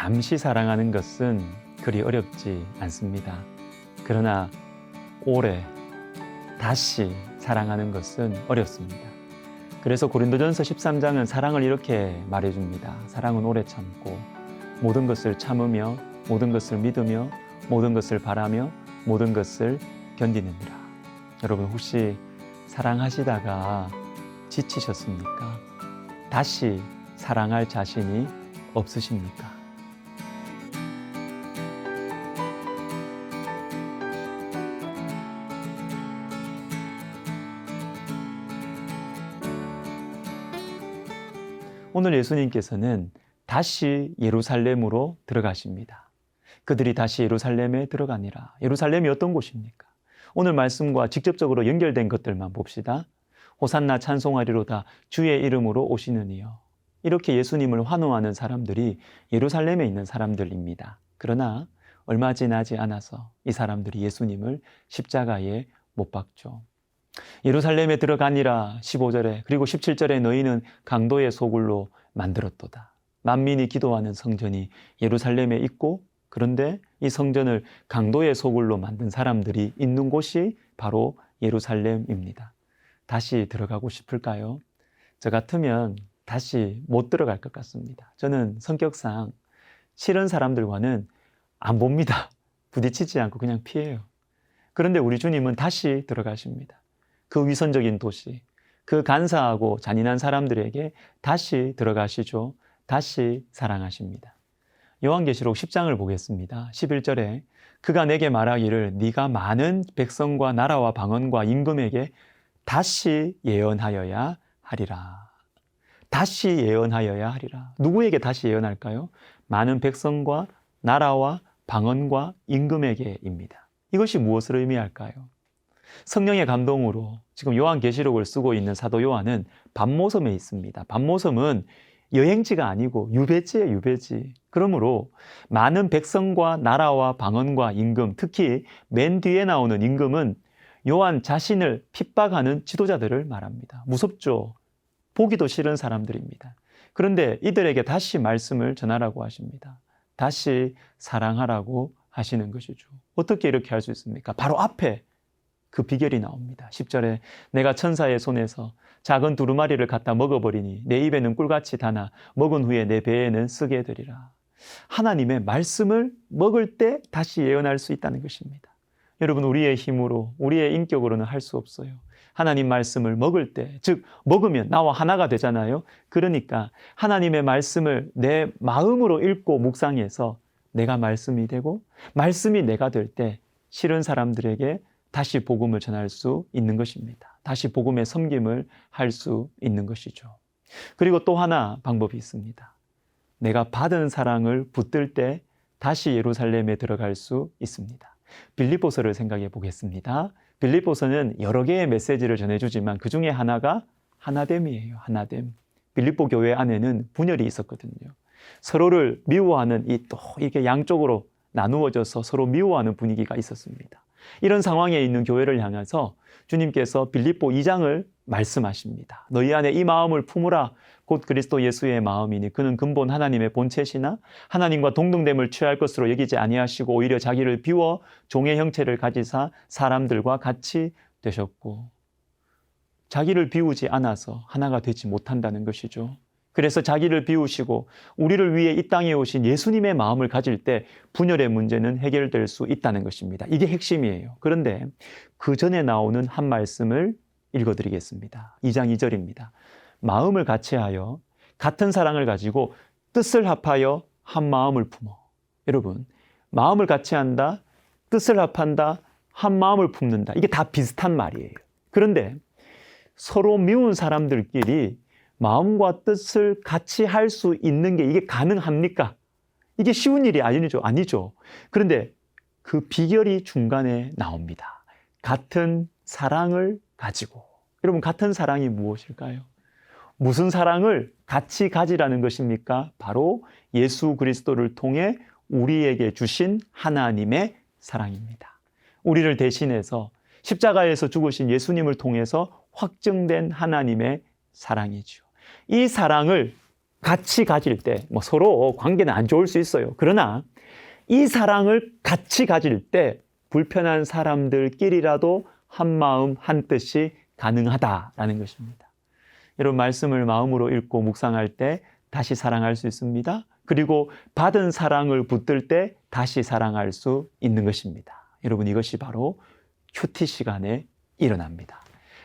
잠시 사랑하는 것은 그리 어렵지 않습니다. 그러나 오래 다시 사랑하는 것은 어렵습니다. 그래서 고린도전서 13장은 사랑을 이렇게 말해줍니다. 사랑은 오래 참고 모든 것을 참으며 모든 것을 믿으며 모든 것을 바라며 모든 것을 견디느니라. 여러분 혹시 사랑하시다가 지치셨습니까? 다시 사랑할 자신이 없으십니까? 오늘 예수님께서는 다시 예루살렘으로 들어가십니다. 그들이 다시 예루살렘에 들어가니라. 예루살렘이 어떤 곳입니까? 오늘 말씀과 직접적으로 연결된 것들만 봅시다. 호산나 찬송하리로다 주의 이름으로 오시는 이여. 이렇게 예수님을 환호하는 사람들이 예루살렘에 있는 사람들입니다. 그러나 얼마 지나지 않아서 이 사람들이 예수님을 십자가에 못 박죠. 예루살렘에 들어가니라 15절에 그리고 17절에 너희는 강도의 소굴로 만들었도다. 만민이 기도하는 성전이 예루살렘에 있고 그런데 이 성전을 강도의 소굴로 만든 사람들이 있는 곳이 바로 예루살렘입니다. 다시 들어가고 싶을까요? 저 같으면 다시 못 들어갈 것 같습니다. 저는 성격상 싫은 사람들과는 안 봅니다. 부딪히지 않고 그냥 피해요. 그런데 우리 주님은 다시 들어가십니다. 그 위선적인 도시, 그 간사하고 잔인한 사람들에게 다시 들어가시죠. 다시 사랑하십니다. 요한계시록 10장을 보겠습니다. 11절에 그가 내게 말하기를 네가 많은 백성과 나라와 방언과 임금에게 다시 예언하여야 하리라. 다시 예언하여야 하리라. 누구에게 다시 예언할까요? 많은 백성과 나라와 방언과 임금에게입니다. 이것이 무엇을 의미할까요? 성령의 감동으로 지금 요한계시록을 쓰고 있는 사도 요한은 반모섬에 있습니다. 반모섬은 여행지가 아니고 유배지예요, 유배지. 그러므로 많은 백성과 나라와 방언과 임금, 특히 맨 뒤에 나오는 임금은 요한 자신을 핍박하는 지도자들을 말합니다. 무섭죠? 보기도 싫은 사람들입니다. 그런데 이들에게 다시 말씀을 전하라고 하십니다. 다시 사랑하라고 하시는 것이죠. 어떻게 이렇게 할 수 있습니까? 바로 앞에 그 비결이 나옵니다. 10절에 내가 천사의 손에서 작은 두루마리를 갖다 먹어버리니 내 입에는 꿀같이 다나 먹은 후에 내 배에는 쓰게 되리라. 하나님의 말씀을 먹을 때 다시 예언할 수 있다는 것입니다. 여러분 우리의 힘으로 우리의 인격으로는 할 수 없어요. 하나님 말씀을 먹을 때, 즉 먹으면 나와 하나가 되잖아요. 그러니까 하나님의 말씀을 내 마음으로 읽고 묵상해서 내가 말씀이 되고 말씀이 내가 될 때 싫은 사람들에게 다시 복음을 전할 수 있는 것입니다. 다시 복음의 섬김을 할 수 있는 것이죠. 그리고 또 하나 방법이 있습니다. 내가 받은 사랑을 붙들 때 다시 예루살렘에 들어갈 수 있습니다. 빌립보서를 생각해 보겠습니다. 빌립보서는 여러 개의 메시지를 전해주지만 그 중에 하나가 하나됨이에요. 하나됨. 빌립보 교회 안에는 분열이 있었거든요. 서로를 미워하는 또 이렇게 양쪽으로 나누어져서 서로 미워하는 분위기가 있었습니다. 이런 상황에 있는 교회를 향해서 주님께서 빌립보 2장을 말씀하십니다. 너희 안에 이 마음을 품으라. 곧 그리스도 예수의 마음이니 그는 근본 하나님의 본체시나 하나님과 동등됨을 취할 것으로 여기지 아니하시고 오히려 자기를 비워 종의 형체를 가지사 사람들과 같이 되셨고 자기를 비우지 않아서 하나가 되지 못한다는 것이죠. 그래서 자기를 비우시고 우리를 위해 이 땅에 오신 예수님의 마음을 가질 때 분열의 문제는 해결될 수 있다는 것입니다. 이게 핵심이에요. 그런데 그 전에 나오는 한 말씀을 읽어드리겠습니다. 2장 2절입니다. 마음을 같이하여 같은 사랑을 가지고 뜻을 합하여 한 마음을 품어. 여러분, 마음을 같이한다, 뜻을 합한다, 한 마음을 품는다. 이게 다 비슷한 말이에요. 그런데 서로 미운 사람들끼리 마음과 뜻을 같이 할 수 있는 게 이게 가능합니까? 이게 쉬운 일이 아니죠. 그런데 그 비결이 중간에 나옵니다. 같은 사랑을 가지고. 여러분, 같은 사랑이 무엇일까요? 무슨 사랑을 같이 가지라는 것입니까? 바로 예수 그리스도를 통해 우리에게 주신 하나님의 사랑입니다. 우리를 대신해서 십자가에서 죽으신 예수님을 통해서 확증된 하나님의 사랑이죠. 이 사랑을 같이 가질 때, 서로 관계는 안 좋을 수 있어요. 그러나 이 사랑을 같이 가질 때 불편한 사람들끼리라도 한 마음 한 뜻이 가능하다라는 것입니다. 여러분, 말씀을 마음으로 읽고 묵상할 때 다시 사랑할 수 있습니다. 그리고 받은 사랑을 붙들 때 다시 사랑할 수 있는 것입니다. 여러분, 이것이 바로 큐티 시간에 일어납니다.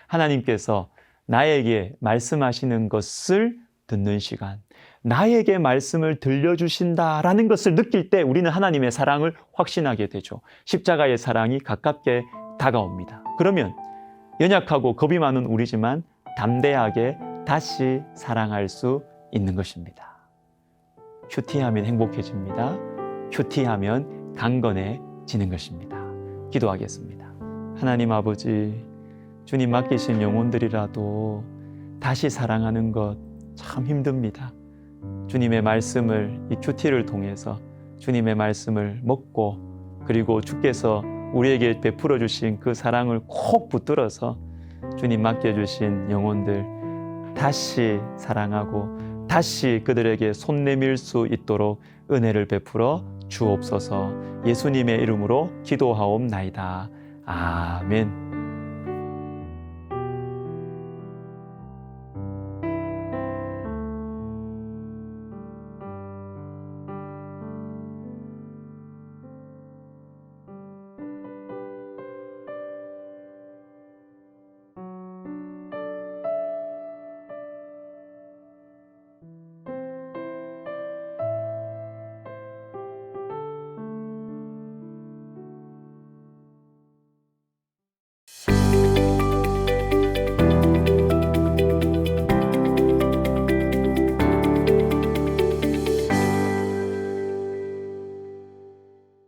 하나님께서 나에게 말씀하시는 것을 듣는 시간, 나에게 말씀을 들려주신다라는 것을 느낄 때 우리는 하나님의 사랑을 확신하게 되죠. 십자가의 사랑이 가깝게 다가옵니다. 그러면 연약하고 겁이 많은 우리지만 담대하게 다시 사랑할 수 있는 것입니다. 큐티하면 행복해집니다. 큐티하면 강건해지는 것입니다. 기도하겠습니다. 하나님 아버지, 주님 맡기신 영혼들이라도 다시 사랑하는 것 참 힘듭니다. 주님의 말씀을, 이 큐티를 통해서 주님의 말씀을 먹고, 그리고 주께서 우리에게 베풀어 주신 그 사랑을 콕 붙들어서 주님 맡겨주신 영혼들 다시 사랑하고 다시 그들에게 손 내밀 수 있도록 은혜를 베풀어 주옵소서. 예수님의 이름으로 기도하옵나이다. 아멘.